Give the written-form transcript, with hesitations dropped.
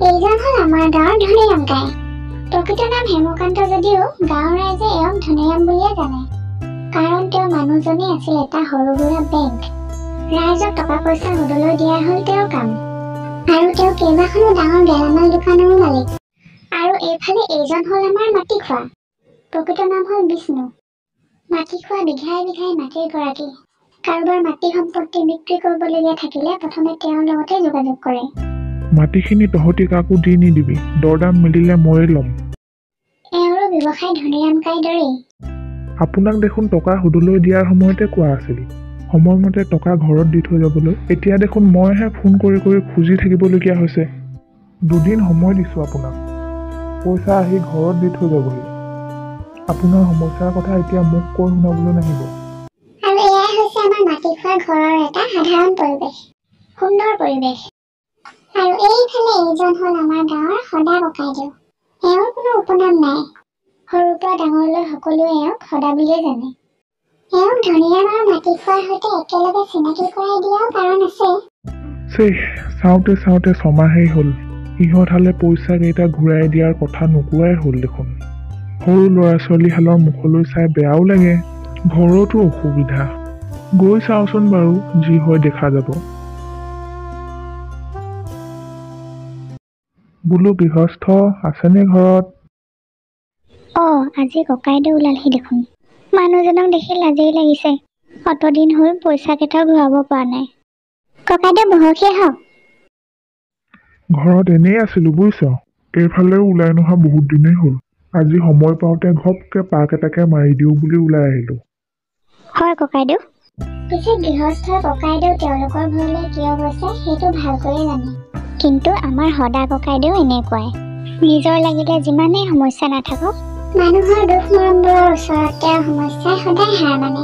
এইজন হল আমাৰ গাঁৱৰ ধনীৰাম কাই। প্ৰকৃত নাম হেমকান্ত যদিও গাঁৱৰ ৰাইজে এওঁক ধনীৰাম বুলিয়ে জানে, কাৰণ তেওঁ মানুহজনী আছিল এটা সৰু সুৰা বেংক। ৰাইজক টকা পইচা সুদলৈ দিয়া হ'ল তেওঁৰ কাম, আৰু তেওঁ কেইবাখনো ডাঙৰ গেলামাল দোকানৰো মালিক। আৰু এইফালে এইজন হল আমাৰ মাটি খোৱা। প্ৰকৃত নাম হল বিষ্ণু। মাটি খোৱা বিঘাই বিঘাই মাটিৰ গৰাকী। কাৰোবাৰ মাটি সম্পত্তি বিক্ৰী কৰিবলগীয়া থাকিলে প্ৰথমে তেওঁৰ লগতে যোগাযোগ কৰে। মাটিখিনি তহঁতি কাকো দি নিদিবি, দৰদাম মিলিলে ময়ে ল'ম। এওঁৰো ব্যৱসায় ধনীৰাম কাইৰ দৰেই। আপোনাক দেখোন টকা সুদলৈ দিয়াৰ সময়তে কোৱা আছিল, সময়মতে টকা ঘৰত দি থৈ যাবলৈ। এতিয়া দেখোন মইহে ফোন কৰি কৰি খুজি থাকিবলগীয়া হৈছে। 2 দিন সময় দিছোঁ আপোনাক, পইচা আহি ঘৰত দি থৈ যাবহি। আপোনাৰ সমস্যাৰ কথা এতিয়া মোক কৈ শুনাবলৈ নাহিব। আৰু এয়াই হৈছে আমাৰ মাটি খোৱা ঘৰৰ এটা সাধাৰণ পৰিৱেশ, সুন্দৰ পৰিৱেশ। আৰু এইফালে এইজন হল আমাৰ গাঁৱৰ সদা ককাইদেউ। এওঁৰ কোনো উপনাম নাই, সৰুৰ পৰা ডাঙৰলৈ সকলোৱে এওঁক সদা বুলিয়ে জানে। এওঁক ধনীৰাম আৰু মাটি খোৱাৰ সৈতে একেলগে চিনাকি কৰাই দিয়াও কাৰণ আছে। চাওঁতে চাওঁতে ছমাহেই হ'ল, ইহঁত হালে পইচা কেইটা ঘূৰাই দিয়াৰ কথা নোকোৱাই হ'ল দেখোন। সৰু ল'ৰা ছোৱালীহালৰ মুখলৈ চাই বেয়াও লাগে, ঘৰতো অসুবিধা। গৈ চাওঁচোন বাৰু, যি হয় দেখা যাব। বোলো গৃহস্থ আছেনে ঘৰত? আজি ককাইদেউ ওলালহি দেখোন। মানুহজনক দেখি লাজেই লাগিছে, অতদিন হ'ল পইচা কেইটাও ঘূৰাব পৰা নাই। ককাইদেউ বহকহি আহক। ঘৰত এনেই আছিলো বুজিছ, এইফালেও ওলাই নহা বহুত দিনেই হ'ল। আজি সময় পাওঁতে ঘপকে পাক এটাকে মাৰি দিওঁ বুলি ওলাই আহিলো। হয় ককাইদেউ। পিছে গৃহস্থই ককাইদেউ তেওঁলোকৰ ঘৰলৈ কিয় গৈছে সেইটো ভালকৈয়ে জানে। কিন্তু আমাৰ সদা ককাইদেউ এনেকুৱাই, নিজৰ লাগিলে যিমানেই সমস্যা নাথাকক, মানুহৰ দুখ মৰমবোৰৰ ওচৰত তেওঁৰ সমস্যাই সদায় হাৰ মানে।